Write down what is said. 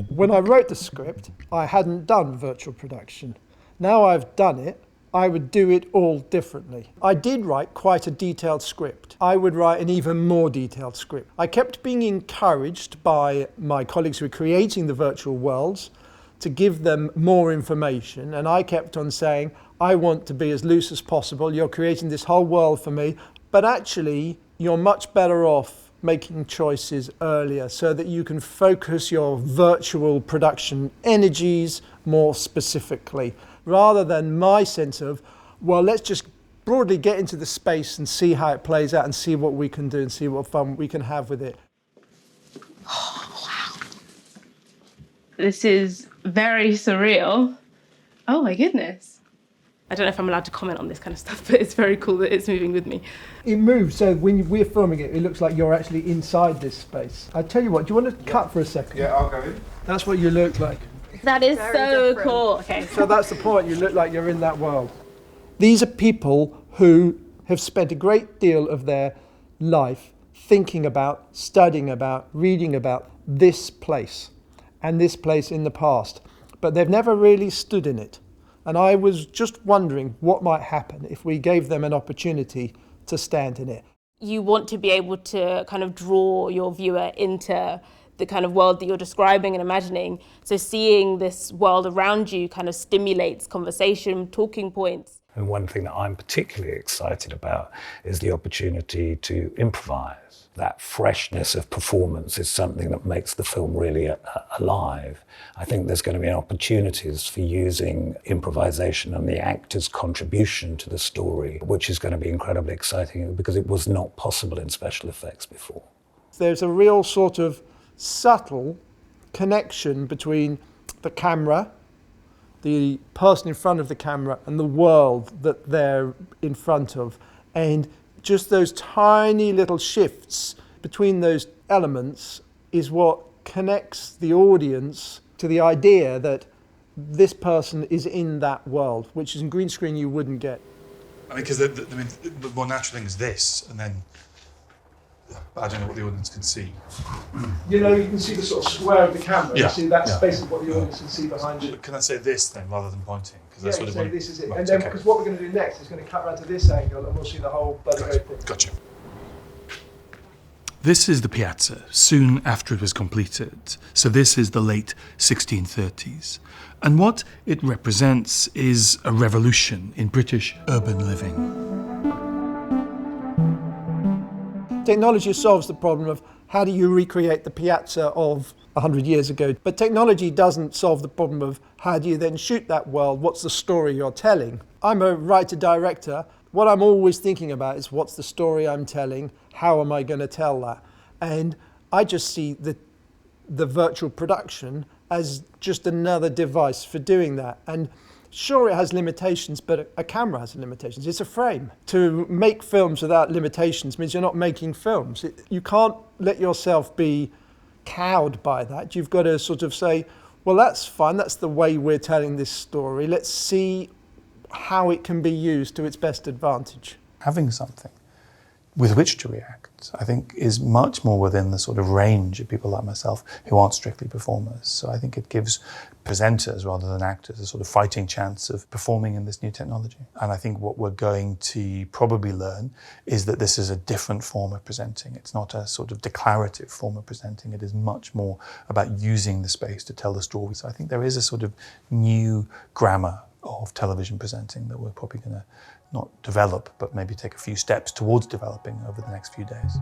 When I wrote the script, I hadn't done virtual production. Now I've done it, I would do it all differently. I did write quite a detailed script. I would write an even more detailed script. I kept being encouraged by my colleagues who were creating the virtual worlds to give them more information, and I kept on saying, I want to be as loose as possible, you're creating this whole world for me, but actually you're much better off making choices earlier so that you can focus your virtual production energies more specifically, rather than my sense of, well, let's just broadly get into the space and see how it plays out and see what we can do and see what fun we can have with it. Oh, wow. This is very surreal. Oh my goodness. I don't know if I'm allowed to comment on this kind of stuff, but it's very cool that it's moving with me. It moves, so when we're filming it, it looks like you're actually inside this space. I tell you what, do you want to cut for a second? Yeah, I'll go in. That's what you look like. That is so cool. Okay. So that's the point, you look like you're in that world. These are people who have spent a great deal of their life thinking about, studying about, reading about this place and this place in the past, but they've never really stood in it. And I was just wondering what might happen if we gave them an opportunity to stand in it. You want to be able to kind of draw your viewer into the kind of world that you're describing and imagining. So seeing this world around you kind of stimulates conversation, talking points. And one thing that I'm particularly excited about is the opportunity to improvise. That freshness of performance is something that makes the film really alive. I think there's going to be opportunities for using improvisation and the actor's contribution to the story, which is going to be incredibly exciting because it was not possible in special effects before. There's a real sort of subtle connection between the camera, the person in front of the camera, and the world that they're in front of. And just those tiny little shifts between those elements is what connects the audience to the idea that this person is in that world, which is in green screen you wouldn't get. I mean, because the more natural thing is this, and then I don't know what the audience can see. You know, you can see the sort of square of the camera. Yeah. You see that's basically what the audience can see behind you. Can I say this then, rather than pointing? Yeah, you say this is it. Right, and then, because what we're going to do next is going to cut around to this angle and we'll see the whole bloody gotcha. thing. Gotcha. This is the Piazza, soon after it was completed. So this is the late 1630s. And what it represents is a revolution in British urban living. Technology solves the problem of how do you recreate the Piazza of 100 years ago. But technology doesn't solve the problem of how do you then shoot that world, what's the story you're telling. I'm a writer-director. What I'm always thinking about is what's the story I'm telling, how am I going to tell that? And I just see the virtual production as just another device for doing that. And sure, it has limitations, but a camera has limitations. It's a frame. To make films without limitations means you're not making films. You can't let yourself be cowed by that. You've got to sort of say, well, that's fine. That's the way we're telling this story. Let's see how it can be used to its best advantage. Having something with which to react, I think, is much more within the sort of range of people like myself who aren't strictly performers. So I think it gives presenters rather than actors a sort of fighting chance of performing in this new technology. And I think what we're going to probably learn is that this is a different form of presenting. It's not a sort of declarative form of presenting. It is much more about using the space to tell the story. So I think there is a sort of new grammar of television presenting that we're probably going to not develop, but maybe take a few steps towards developing over the next few days.